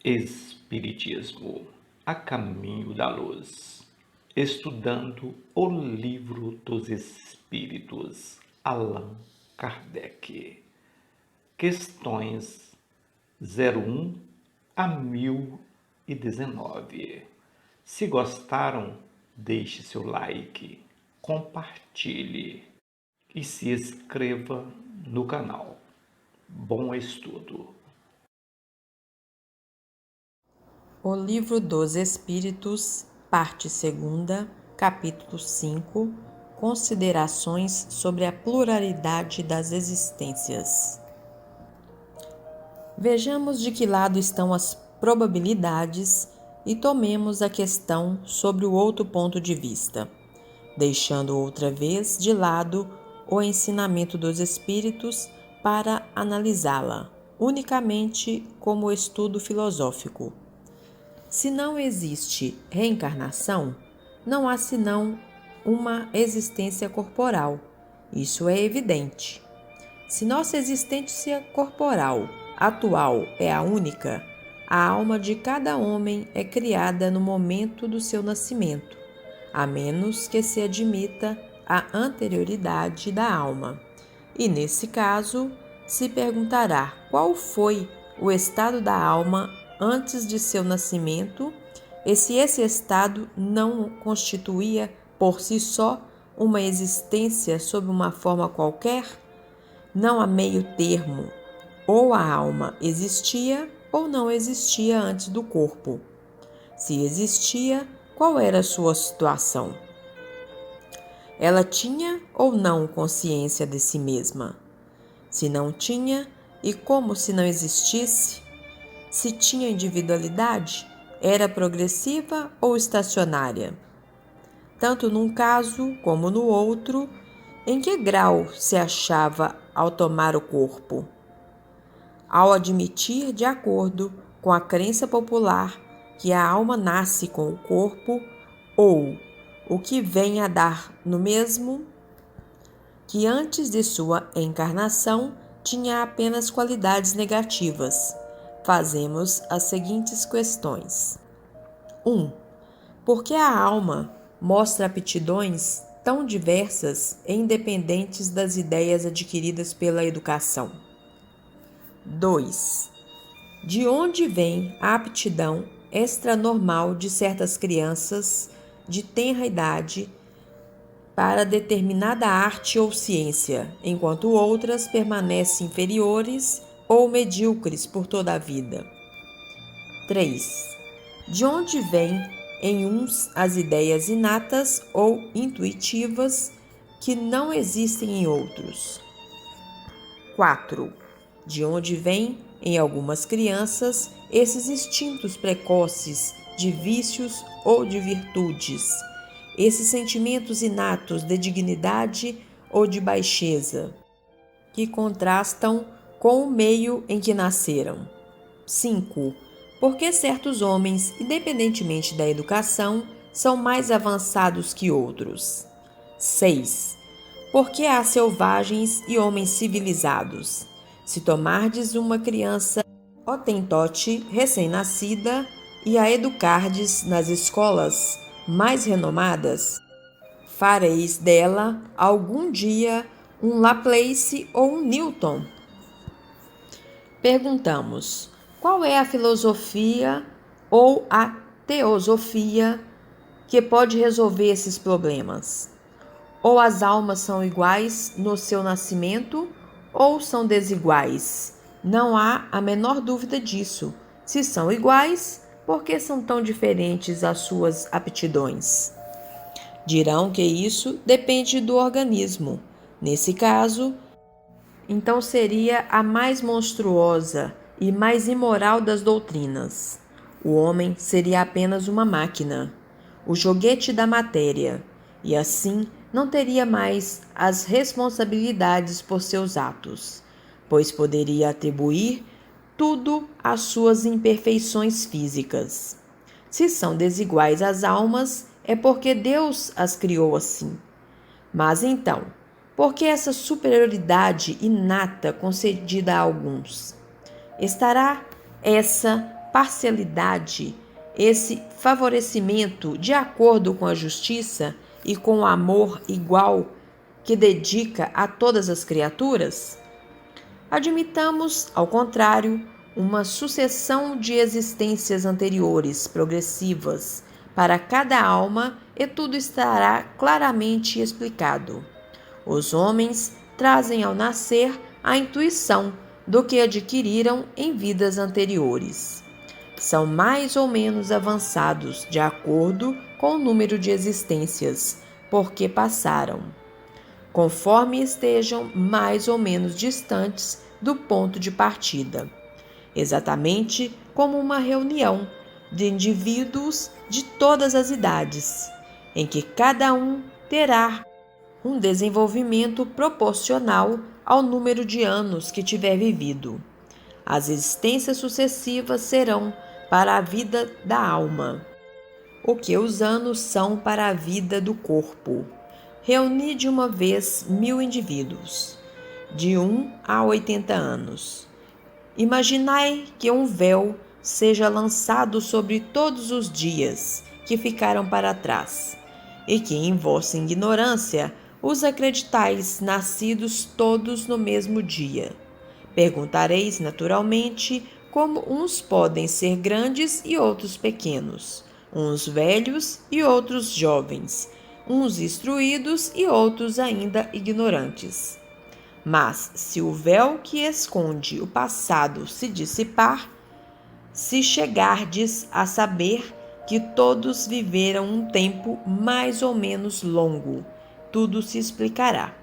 Espiritismo, a caminho da luz. Estudando o Livro dos Espíritos, Allan Kardec. Questões 01 a 1019. Se gostaram, deixe seu like, compartilhe e se inscreva no canal. Bom estudo! O Livro dos Espíritos, parte 2ª, capítulo 5, Considerações sobre a pluralidade das existências. Vejamos de que lado estão as probabilidades e tomemos a questão sobre o outro ponto de vista, deixando outra vez de lado o ensinamento dos Espíritos para analisá-la unicamente como estudo filosófico. Se não existe reencarnação, não há senão uma existência corporal. Isso é evidente. Se nossa existência corporal atual é a única, a alma de cada homem é criada no momento do seu nascimento, a menos que se admita a anterioridade da alma. E nesse caso, se perguntará qual foi o estado da alma antes de seu nascimento, e se esse estado não constituía por si só uma existência sob uma forma qualquer, não há meio termo, ou a alma existia ou não existia antes do corpo. Se existia, qual era a sua situação? Ela tinha ou não consciência de si mesma? Se não tinha, e como se não existisse? Se tinha individualidade, era progressiva ou estacionária? Tanto num caso como no outro, em que grau se achava ao tomar o corpo? Ao admitir, de acordo com a crença popular, que a alma nasce com o corpo, ou o que vem a dar no mesmo, que antes de sua encarnação tinha apenas qualidades negativas, fazemos as seguintes questões. 1. Por que a alma mostra aptidões tão diversas e independentes das ideias adquiridas pela educação? 2. De onde vem a aptidão extranormal de certas crianças de tenra idade para determinada arte ou ciência, enquanto outras permanecem inferiores ou medíocres por toda a vida? 3. De onde vêm em uns as ideias inatas ou intuitivas que não existem em outros? 4. De onde vêm em algumas crianças esses instintos precoces de vícios ou de virtudes, esses sentimentos inatos de dignidade ou de baixeza, que contrastam com o meio em que nasceram? 5. Por que certos homens, independentemente da educação, são mais avançados que outros? 6. Por que há selvagens e homens civilizados? Se tomardes uma criança hotentote, recém-nascida, e a educardes nas escolas mais renomadas, fareis dela algum dia um Laplace ou um Newton? Perguntamos: qual é a filosofia ou a teosofia que pode resolver esses problemas? Ou as almas são iguais no seu nascimento, ou são desiguais? Não há a menor dúvida disso. Se são iguais, por que são tão diferentes as suas aptidões? Dirão que isso depende do organismo. Nesse caso, então seria a mais monstruosa e mais imoral das doutrinas. O homem seria apenas uma máquina, o joguete da matéria, e assim não teria mais as responsabilidades por seus atos, pois poderia atribuir tudo às suas imperfeições físicas. Se são desiguais as almas, é porque Deus as criou assim. Mas então, por que essa superioridade inata concedida a alguns? Estará essa parcialidade, esse favorecimento de acordo com a justiça e com o amor igual que dedica a todas as criaturas? Admitamos, ao contrário, uma sucessão de existências anteriores progressivas para cada alma e tudo estará claramente explicado. Os homens trazem ao nascer a intuição do que adquiriram em vidas anteriores. São mais ou menos avançados de acordo com o número de existências por que passaram, conforme estejam mais ou menos distantes do ponto de partida, exatamente como uma reunião de indivíduos de todas as idades, em que cada um terá um desenvolvimento proporcional ao número de anos que tiver vivido. As existências sucessivas serão para a vida da alma o que os anos são para a vida do corpo. Reuni de uma vez 1000 indivíduos, de 1 a 80 anos. Imaginai que um véu seja lançado sobre todos os dias que ficaram para trás, e que em vossa ignorância os acreditais nascidos todos no mesmo dia. Perguntareis naturalmente como uns podem ser grandes e outros pequenos, uns velhos e outros jovens, uns instruídos e outros ainda ignorantes. Mas se o véu que esconde o passado se dissipar, se chegardes a saber que todos viveram um tempo mais ou menos longo, tudo se explicará.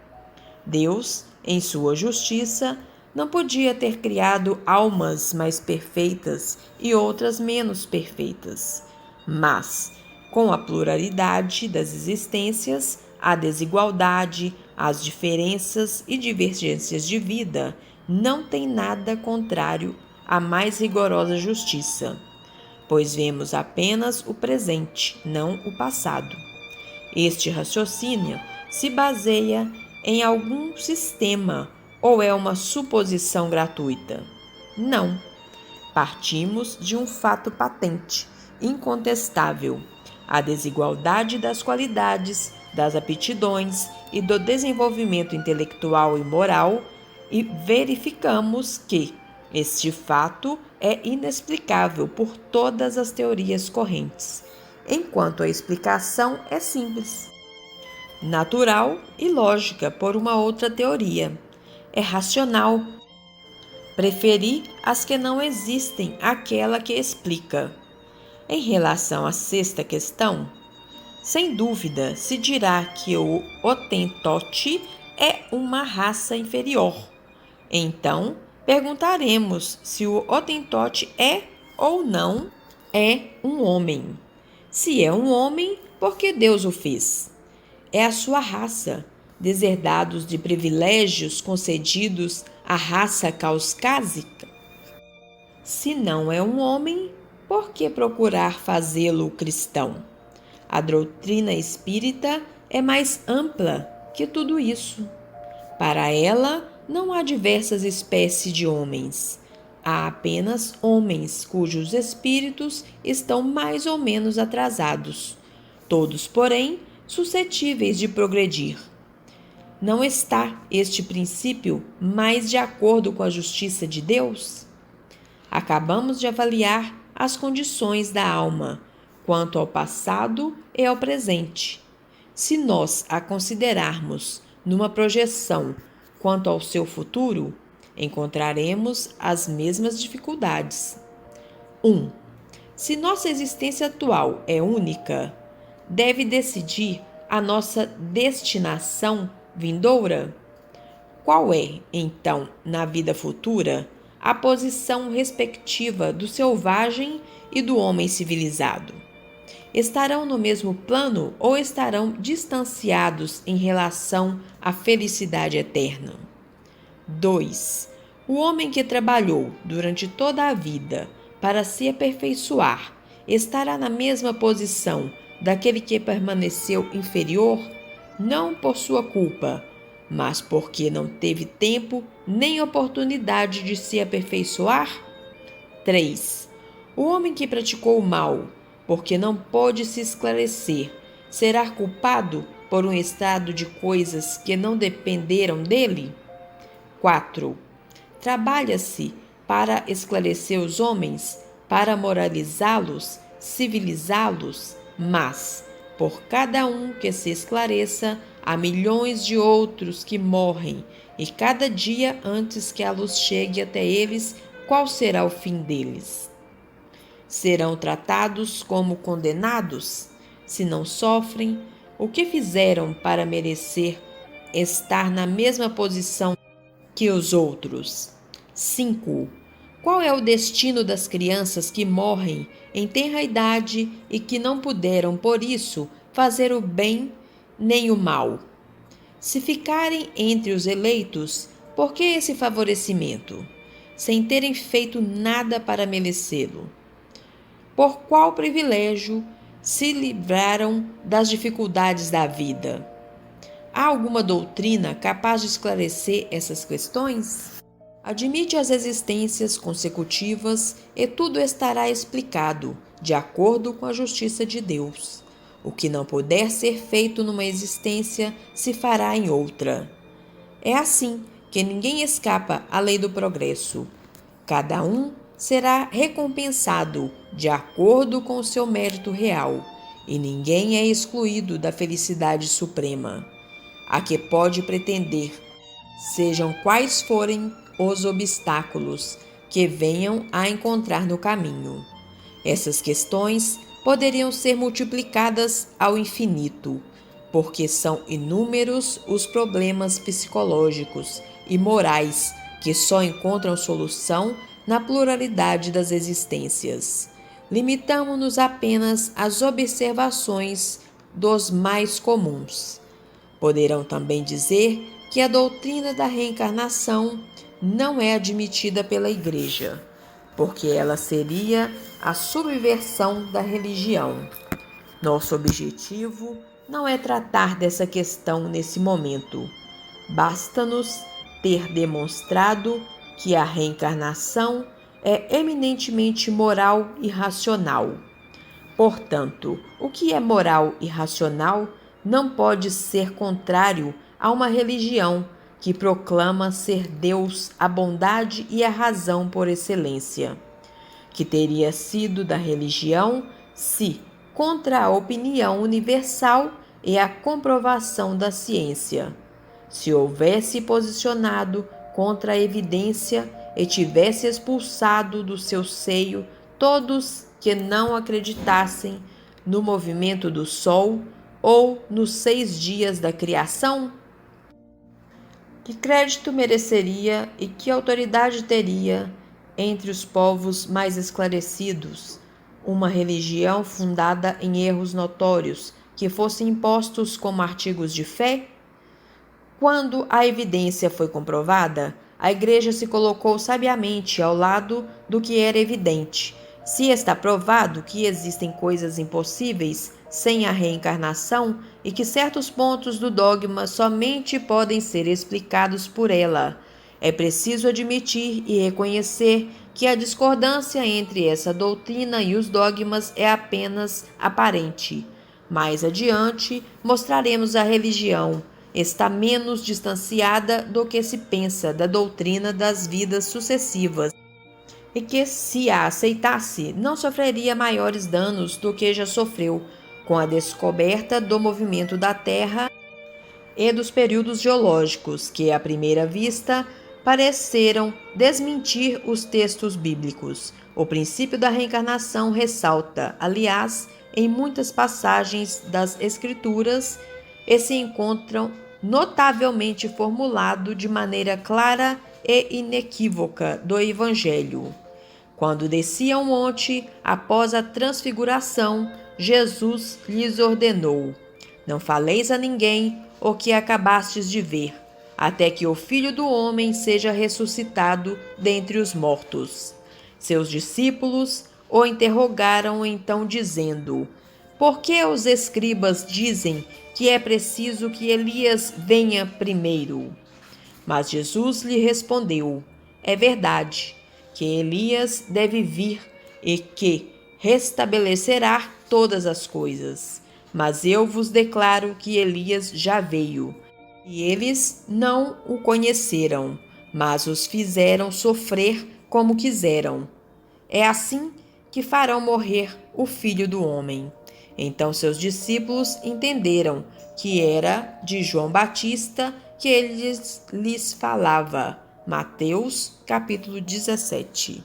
Deus, em sua justiça, não podia ter criado almas mais perfeitas e outras menos perfeitas, mas, com a pluralidade das existências, a desigualdade, as diferenças e divergências de vida, não tem nada contrário à mais rigorosa justiça, pois vemos apenas o presente, não o passado. Este raciocínio se baseia em algum sistema ou é uma suposição gratuita? Não. Partimos de um fato patente, incontestável, a desigualdade das qualidades, das aptidões e do desenvolvimento intelectual e moral, e verificamos que este fato é inexplicável por todas as teorias correntes, enquanto a explicação é simples, natural e lógica por uma outra teoria. É racional preferir as que não existem àquela que explica. Em relação à sexta questão, sem dúvida se dirá que o Hotentote é uma raça inferior. Então, perguntaremos se o Hotentote é ou não é um homem. Se é um homem, por que Deus o fez? É a sua raça, deserdados de privilégios concedidos à raça caucásica. Se não é um homem, por que procurar fazê-lo cristão? A doutrina espírita é mais ampla que tudo isso. Para ela, não há diversas espécies de homens. Há apenas homens cujos espíritos estão mais ou menos atrasados, todos, porém, suscetíveis de progredir. Não está este princípio mais de acordo com a justiça de Deus? Acabamos de avaliar as condições da alma quanto ao passado e ao presente. Se nós a considerarmos numa projeção quanto ao seu futuro, encontraremos as mesmas dificuldades. 1. Se nossa existência atual é única, deve decidir a nossa destinação vindoura? Qual é, então, na vida futura, a posição respectiva do selvagem e do homem civilizado? Estarão no mesmo plano ou estarão distanciados em relação à felicidade eterna? 2. O homem que trabalhou durante toda a vida para se aperfeiçoar estará na mesma posição daquele que permaneceu inferior, não por sua culpa, mas porque não teve tempo nem oportunidade de se aperfeiçoar? 3. O homem que praticou o mal, porque não pôde se esclarecer, será culpado por um estado de coisas que não dependeram dele? 4. Trabalha-se para esclarecer os homens, para moralizá-los, civilizá-los, mas, por cada um que se esclareça, há milhões de outros que morrem, e cada dia antes que a luz chegue até eles, qual será o fim deles? Serão tratados como condenados? Se não sofrem, o que fizeram para merecer estar na mesma posição que os outros? 5. Qual é o destino das crianças que morrem em tenra idade e que não puderam, por isso, fazer o bem nem o mal? Se ficarem entre os eleitos, por que esse favorecimento, sem terem feito nada para merecê-lo? Por qual privilégio se livraram das dificuldades da vida? Há alguma doutrina capaz de esclarecer essas questões? Admite as existências consecutivas e tudo estará explicado, de acordo com a justiça de Deus. O que não puder ser feito numa existência se fará em outra. É assim que ninguém escapa à lei do progresso. Cada um será recompensado de acordo com o seu mérito real, e ninguém é excluído da felicidade suprema, a que pode pretender, sejam quais forem os obstáculos que venham a encontrar no caminho. Essas questões poderiam ser multiplicadas ao infinito, porque são inúmeros os problemas psicológicos e morais que só encontram solução na pluralidade das existências. Limitamo-nos apenas às observações dos mais comuns. Poderão também dizer que a doutrina da reencarnação não é admitida pela Igreja, porque ela seria a subversão da religião. Nosso objetivo não é tratar dessa questão nesse momento. Basta-nos ter demonstrado que a reencarnação é eminentemente moral e racional. Portanto, o que é moral e racional não pode ser contrário a uma religião que proclama ser Deus a bondade e a razão por excelência, que teria sido da religião se, contra a opinião universal e a comprovação da ciência, se houvesse posicionado contra a evidência e tivesse expulsado do seu seio todos que não acreditassem no movimento do Sol ou nos 6 dias da criação? Que crédito mereceria e que autoridade teria entre os povos mais esclarecidos uma religião fundada em erros notórios que fossem impostos como artigos de fé? Quando a evidência foi comprovada, a Igreja se colocou sabiamente ao lado do que era evidente. Se está provado que existem coisas impossíveis sem a reencarnação e que certos pontos do dogma somente podem ser explicados por ela, é preciso admitir e reconhecer que a discordância entre essa doutrina e os dogmas é apenas aparente. Mais adiante, mostraremos a religião está menos distanciada do que se pensa da doutrina das vidas sucessivas e que, se a aceitasse, não sofreria maiores danos do que já sofreu com a descoberta do movimento da Terra e dos períodos geológicos que, à primeira vista, pareceram desmentir os textos bíblicos. O princípio da reencarnação ressalta, aliás, em muitas passagens das Escrituras e se encontram notavelmente formulado de maneira clara e inequívoca do Evangelho. Quando descia ao monte, após a transfiguração, Jesus lhes ordenou: não faleis a ninguém o que acabastes de ver, até que o Filho do Homem seja ressuscitado dentre os mortos. Seus discípulos o interrogaram então, dizendo: por que os escribas dizem que é preciso que Elias venha primeiro? Mas Jesus lhe respondeu: é verdade que Elias deve vir e que restabelecerá todas as coisas. Mas eu vos declaro que Elias já veio, e eles não o conheceram, mas os fizeram sofrer como quiseram. É assim que farão morrer o Filho do Homem. Então seus discípulos entenderam que era de João Batista que ele lhes falava. Mateus, capítulo 17.